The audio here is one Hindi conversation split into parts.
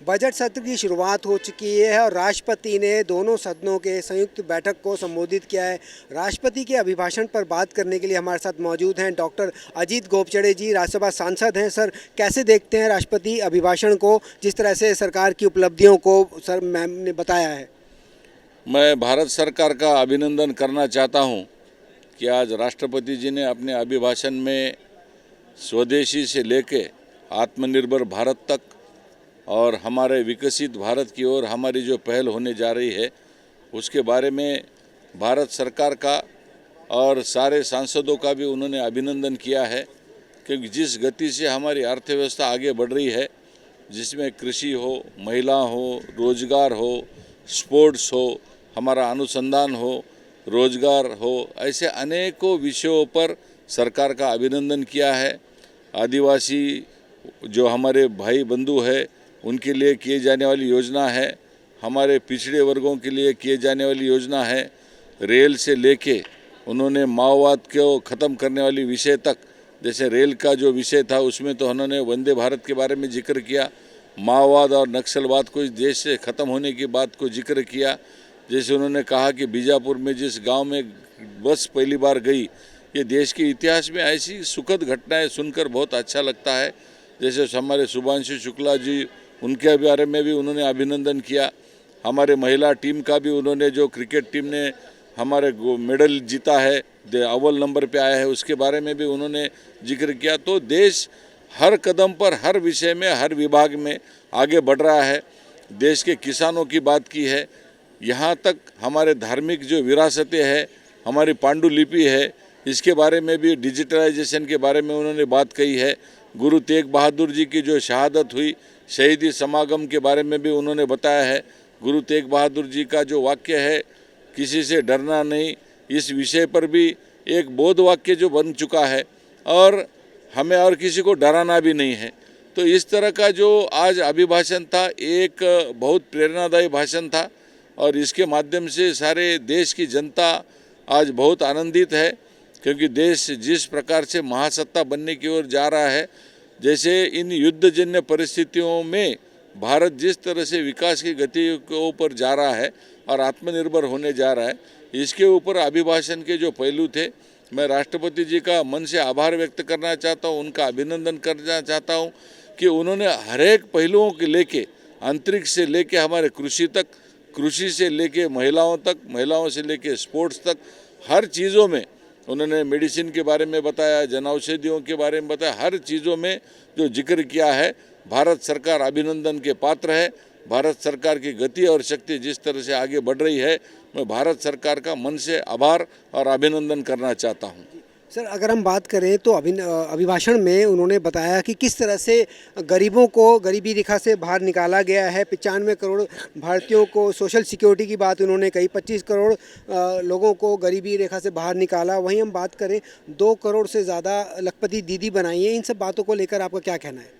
बजट सत्र की शुरुआत हो चुकी है और राष्ट्रपति ने दोनों सदनों के संयुक्त बैठक को संबोधित किया है। राष्ट्रपति के अभिभाषण पर बात करने के लिए हमारे साथ मौजूद हैं डॉक्टर अजीत गोपचड़े जी, राज्यसभा सांसद हैं। सर, कैसे देखते हैं राष्ट्रपति अभिभाषण को, जिस तरह से सरकार की उपलब्धियों को सर मैम ने बताया है? मैं भारत सरकार का अभिनंदन करना चाहता हूं कि आज राष्ट्रपति जी ने अपने अभिभाषण में स्वदेशी से लेके आत्मनिर्भर भारत तक और हमारे विकसित भारत की ओर हमारी जो पहल होने जा रही है उसके बारे में भारत सरकार का और सारे सांसदों का भी उन्होंने अभिनंदन किया है। क्योंकि जिस गति से हमारी अर्थव्यवस्था आगे बढ़ रही है, जिसमें कृषि हो, महिला हो, रोजगार हो, स्पोर्ट्स हो, हमारा अनुसंधान हो, रोजगार हो, ऐसे अनेकों विषयों पर सरकार का अभिनंदन किया है। आदिवासी जो हमारे भाई बंधु है उनके लिए किए जाने वाली योजना है, हमारे पिछड़े वर्गों के लिए किए जाने वाली योजना है, रेल से लेके उन्होंने माओवाद को ख़त्म करने वाली विषय तक, जैसे रेल का जो विषय था उसमें तो उन्होंने वंदे भारत के बारे में जिक्र किया, माओवाद और नक्सलवाद को इस देश से ख़त्म होने की बात को जिक्र किया। जैसे उन्होंने कहा कि बीजापुर में जिस गांव में बस पहली बार गई, ये देश के इतिहास में ऐसी सुखद घटनाएं सुनकर बहुत अच्छा लगता है। जैसे हमारे शुभांशु शुक्ला जी, उनके बारे में भी उन्होंने अभिनंदन किया। हमारे महिला टीम का भी उन्होंने, जो क्रिकेट टीम ने हमारे मेडल जीता है, अव्वल नंबर पे आया है, उसके बारे में भी उन्होंने जिक्र किया। तो देश हर कदम पर, हर विषय में, हर विभाग में आगे बढ़ रहा है। देश के किसानों की बात की है, यहाँ तक हमारे धार्मिक जो विरासतें हैं, हमारी पांडुलिपि है, इसके बारे में भी, डिजिटलाइजेशन के बारे में उन्होंने बात कही है। गुरु तेग बहादुर जी की जो शहादत हुई, शहीदी समागम के बारे में भी उन्होंने बताया है। गुरु तेग बहादुर जी का जो वाक्य है, किसी से डरना नहीं, इस विषय पर भी एक बोध वाक्य जो बन चुका है और हमें और किसी को डराना भी नहीं है। तो इस तरह का जो आज अभिभाषण था, एक बहुत प्रेरणादायी भाषण था और इसके माध्यम से सारे देश की जनता आज बहुत आनंदित है। क्योंकि देश जिस प्रकार से महासत्ता बनने की ओर जा रहा है, जैसे इन युद्धजन्य परिस्थितियों में भारत जिस तरह से विकास की गति के ऊपर जा रहा है और आत्मनिर्भर होने जा रहा है, इसके ऊपर अभिभाषण के जो पहलू थे, मैं राष्ट्रपति जी का मन से आभार व्यक्त करना चाहता हूँ, उनका अभिनंदन करना चाहता हूँ कि उन्होंने हर एक पहलुओं के लेके, अंतरिक्ष से लेके हमारे कृषि तक, कृषि से लेके महिलाओं तक, महिलाओं से लेके स्पोर्ट्स तक, हर चीज़ों में उन्होंने मेडिसिन के बारे में बताया, जन औषधियों के बारे में बताया, हर चीज़ों में जो जिक्र किया है। भारत सरकार अभिनंदन के पात्र है। भारत सरकार की गति और शक्ति जिस तरह से आगे बढ़ रही है, मैं भारत सरकार का मन से आभार और अभिनंदन करना चाहता हूँ। सर, अगर हम बात करें तो अभिभाषण में उन्होंने बताया कि किस तरह से गरीबों को गरीबी रेखा से बाहर निकाला गया है। 95 करोड़ भारतीयों को सोशल सिक्योरिटी की बात उन्होंने कही, 25 करोड़ लोगों को गरीबी रेखा से बाहर निकाला। वहीं हम बात करें 2 करोड़ से ज़्यादा लखपति दीदी बनाई है। इन सब बातों को लेकर आपका क्या कहना है?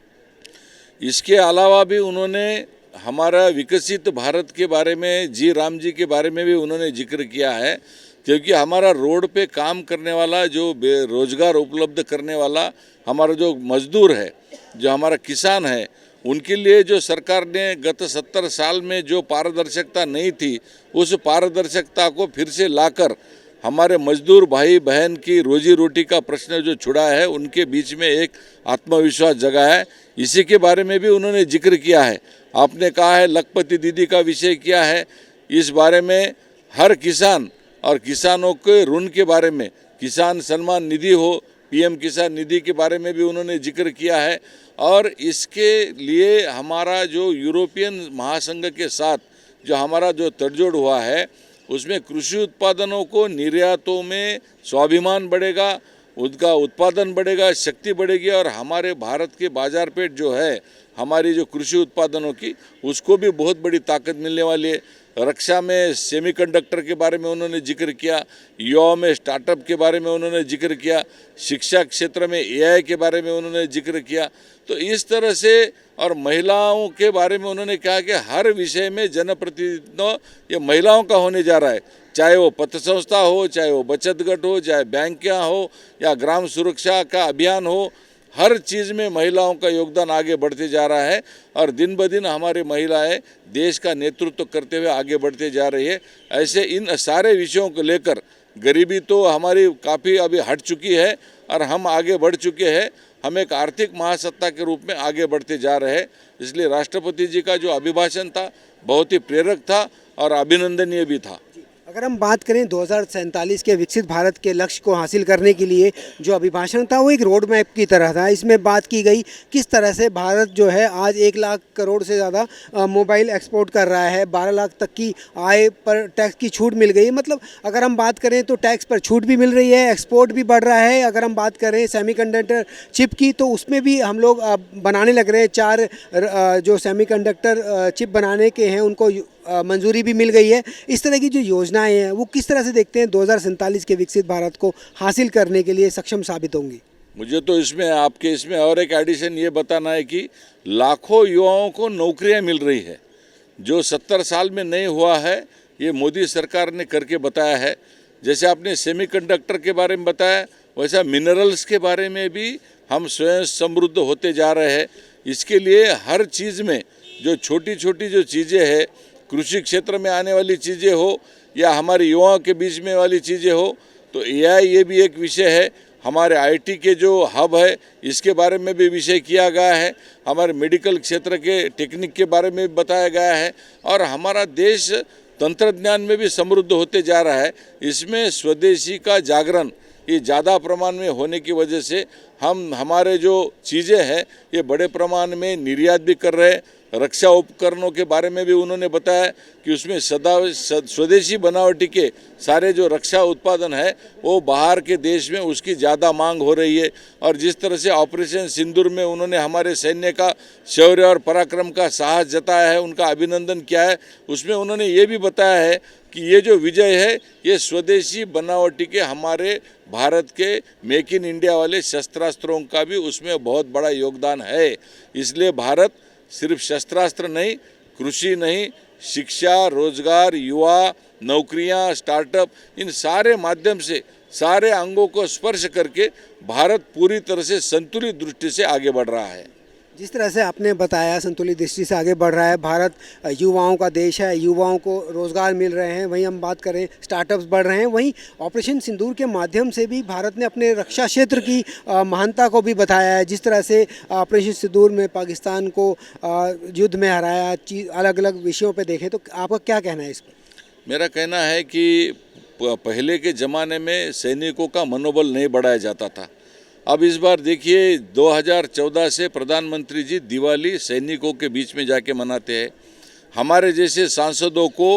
इसके अलावा भी उन्होंने हमारा विकसित भारत के बारे में, जी राम जी के बारे में भी उन्होंने जिक्र किया है। क्योंकि हमारा रोड पे काम करने वाला, जो रोजगार उपलब्ध करने वाला हमारा जो मजदूर है, जो हमारा किसान है, उनके लिए जो सरकार ने गत 70 साल में जो पारदर्शिता नहीं थी, उस पारदर्शिता को फिर से लाकर हमारे मजदूर भाई बहन की रोजी रोटी का प्रश्न जो छुड़ा है, उनके बीच में एक आत्मविश्वास जगा है। इसी के बारे में भी उन्होंने जिक्र किया है। आपने कहा है लखपति दीदी का विषय किया है, इस बारे में हर किसान और किसानों के ऋण के बारे में, किसान सम्मान निधि हो, पीएम किसान निधि के बारे में भी उन्होंने जिक्र किया है। और इसके लिए हमारा जो यूरोपियन महासंघ के साथ जो हमारा जो तड़जोड़ हुआ है, उसमें कृषि उत्पादनों को निर्यातों में स्वाभिमान बढ़ेगा, उनका उत्पादन बढ़ेगा, शक्ति बढ़ेगी और हमारे भारत के बाजार पेट जो है हमारी जो कृषि उत्पादनों की, उसको भी बहुत बड़ी ताकत मिलने वाली है। रक्षा में सेमीकंडक्टर के बारे में उन्होंने जिक्र किया, युवाओं में स्टार्टअप के बारे में उन्होंने जिक्र किया, शिक्षा क्षेत्र में एआई के बारे में उन्होंने जिक्र किया। तो इस तरह से, और महिलाओं के बारे में उन्होंने कहा कि हर विषय में जनप्रतिनिधित्व ये महिलाओं का होने जा रहा है, चाहे वो पत्र संस्था हो, चाहे वो बचत गट हो, चाहे बैंकियाँ हो या ग्राम सुरक्षा का अभियान हो, हर चीज़ में महिलाओं का योगदान आगे बढ़ते जा रहा है और दिन ब दिन हमारी महिलाएं देश का नेतृत्व करते हुए आगे बढ़ते जा रही है। ऐसे इन सारे विषयों को लेकर गरीबी तो हमारी काफ़ी अभी हट चुकी है और हम आगे बढ़ चुके हैं। हम एक आर्थिक महासत्ता के रूप में आगे बढ़ते जा रहे हैं। इसलिए राष्ट्रपति जी का जो अभिभाषण था बहुत ही प्रेरक था और अभिनंदनीय भी था। अगर हम बात करें 2047 के विकसित भारत के लक्ष्य को हासिल करने के लिए जो अभिभाषण था वो एक रोड मैप की तरह था। इसमें बात की गई किस तरह से भारत जो है आज 1 लाख करोड़ से ज़्यादा मोबाइल एक्सपोर्ट कर रहा है, 12 लाख तक की आय पर टैक्स की छूट मिल गई। मतलब अगर हम बात करें तो टैक्स पर छूट भी मिल रही है, एक्सपोर्ट भी बढ़ रहा है। अगर हम बात करें सेमीकंडक्टर चिप की तो उसमें भी हम लोग बनाने लग रहे हैं। 4 जो सेमीकंडक्टर चिप बनाने के हैं उनको मंजूरी भी मिल गई है। इस तरह की जो योजनाएं हैं वो किस तरह से देखते हैं 2047 के विकसित भारत को हासिल करने के लिए सक्षम साबित होंगी? मुझे तो इसमें और एक एडिशन ये बताना है कि लाखों युवाओं को नौकरियां मिल रही है जो 70 साल में नहीं हुआ है। ये मोदी सरकार ने करके बताया है। जैसे आपने सेमीकंडक्टर के बारे में बताया वैसा मिनरल्स के बारे में भी हम स्वयं समृद्ध होते जा रहे हैं। इसके लिए हर चीज़ में जो छोटी छोटी जो चीज़ें हैं, कृषि क्षेत्र में आने वाली चीज़ें हो या हमारे युवाओं के बीच में वाली चीज़ें हो, तो एआई ये भी एक विषय है। हमारे आईटी के जो हब है इसके बारे में भी विषय किया गया है। हमारे मेडिकल क्षेत्र के टेक्निक के बारे में बताया गया है और हमारा देश तंत्रज्ञान में भी समृद्ध होते जा रहा है। इसमें स्वदेशी का जागरण ये ज़्यादा प्रमाण में होने की वजह से हम हमारे जो चीज़ें हैं ये बड़े प्रमाण में निर्यात भी कर रहे हैं। रक्षा उपकरणों के बारे में भी उन्होंने बताया कि उसमें स्वदेशी बनावटी के सारे जो रक्षा उत्पादन है वो बाहर के देश में उसकी ज़्यादा मांग हो रही है। और जिस तरह से ऑपरेशन सिंदूर में उन्होंने हमारे सैन्य का शौर्य और पराक्रम का साहस जताया है, उनका अभिनंदन किया है। उसमें उन्होंने ये भी बताया है कि ये जो विजय है ये स्वदेशी बनावटी के हमारे भारत के मेक इन इंडिया वाले शस्त्रास्त्रों का भी उसमें बहुत बड़ा योगदान है। इसलिए भारत सिर्फ शस्त्रास्त्र नहीं, कृषि नहीं, शिक्षा, रोजगार, युवा, नौकरियां, स्टार्टअप, इन सारे माध्यम से सारे अंगों को स्पर्श करके भारत पूरी तरह से संतुलित दृष्टि से आगे बढ़ रहा है। जिस तरह से आपने बताया संतुलित दृष्टि से आगे बढ़ रहा है भारत, युवाओं का देश है, युवाओं को रोज़गार मिल रहे हैं। वहीं हम बात करें स्टार्टअप्स बढ़ रहे हैं। वहीं ऑपरेशन सिंदूर के माध्यम से भी भारत ने अपने रक्षा क्षेत्र की महानता को भी बताया है। जिस तरह से ऑपरेशन सिंदूर में पाकिस्तान को युद्ध में हराया, अलग अलग विषयों पर देखें तो आपका क्या कहना है इस पर? मेरा कहना है कि पहले के ज़माने में सैनिकों का मनोबल नहीं बढ़ाया जाता था। अब इस बार देखिए 2014 से प्रधानमंत्री जी दिवाली सैनिकों के बीच में जाके मनाते हैं। हमारे जैसे सांसदों को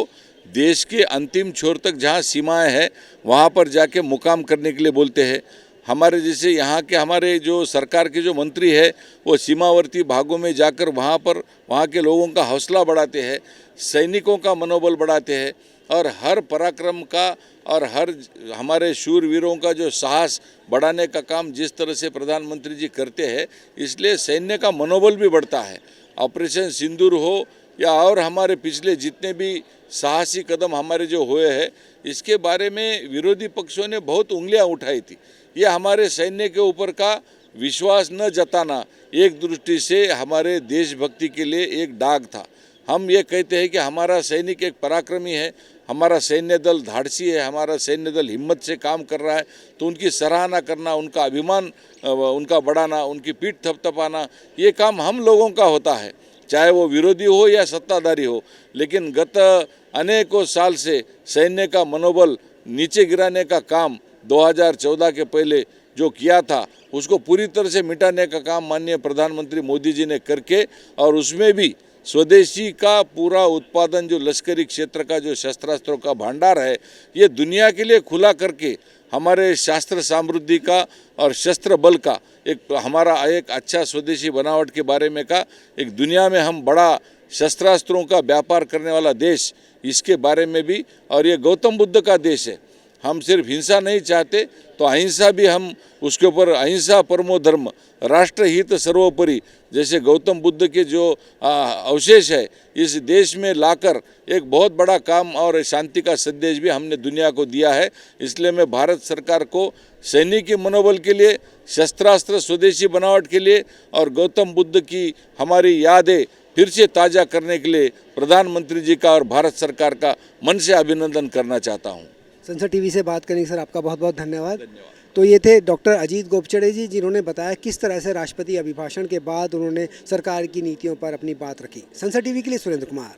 देश के अंतिम छोर तक जहां सीमाएं हैं वहां पर जाके मुकाम करने के लिए बोलते हैं। हमारे जैसे यहाँ के हमारे जो सरकार के जो मंत्री है वो सीमावर्ती भागों में जाकर वहाँ के लोगों का हौसला बढ़ाते हैं, सैनिकों का मनोबल बढ़ाते हैं और हर पराक्रम का और हर हमारे शूरवीरों का जो साहस बढ़ाने का काम जिस तरह से प्रधानमंत्री जी करते हैं, इसलिए सैन्य का मनोबल भी बढ़ता है। ऑपरेशन सिंदूर हो या और हमारे पिछले जितने भी साहसी कदम हमारे जो हुए हैं, इसके बारे में विरोधी पक्षों ने बहुत उंगलियां उठाई थी। ये हमारे सैन्य के ऊपर का विश्वास न जताना एक दृष्टि से हमारे देशभक्ति के लिए एक दाग था। हम ये कहते हैं कि हमारा सैनिक एक पराक्रमी है, हमारा सैन्य दल धाड़सी है, हमारा सैन्य दल हिम्मत से काम कर रहा है, तो उनकी सराहना करना, उनका अभिमान उनका बढ़ाना, उनकी पीठ थपथपाना, ये काम हम लोगों का होता है, चाहे वो विरोधी हो या सत्ताधारी हो। लेकिन गत अनेकों साल से सैन्य का मनोबल नीचे गिराने का काम 2014 के पहले जो किया था उसको पूरी तरह से मिटाने का काम माननीय प्रधानमंत्री मोदी जी ने करके, और उसमें भी स्वदेशी का पूरा उत्पादन जो लश्करी क्षेत्र का जो शस्त्रास्त्रों का भंडार है ये दुनिया के लिए खुला करके हमारे शास्त्र समृद्धि का और शस्त्र बल का एक हमारा एक अच्छा स्वदेशी बनावट के बारे में का एक दुनिया में हम बड़ा शस्त्रास्त्रों का व्यापार करने वाला देश, इसके बारे में भी, और ये गौतम बुद्ध का देश है, हम सिर्फ हिंसा नहीं चाहते तो अहिंसा भी हम उसके ऊपर अहिंसा परमो धर्म राष्ट्र हित सर्वोपरि जैसे गौतम बुद्ध के जो अवशेष है इस देश में लाकर एक बहुत बड़ा काम और शांति का संदेश भी हमने दुनिया को दिया है। इसलिए मैं भारत सरकार को सैनिकी मनोबल के लिए, शस्त्रास्त्र स्वदेशी बनावट के लिए और गौतम बुद्ध की हमारी यादें फिर से ताज़ा करने के लिए प्रधानमंत्री जी का और भारत सरकार का मन से अभिनंदन करना चाहता हूँ। संसद टीवी से बात करने के सर आपका बहुत बहुत धन्यवाद। तो ये थे डॉक्टर अजीत गोपचड़े जी, जिन्होंने बताया किस तरह से राष्ट्रपति अभिभाषण के बाद उन्होंने सरकार की नीतियों पर अपनी बात रखी। संसद टीवी के लिए सुरेंद्र कुमार।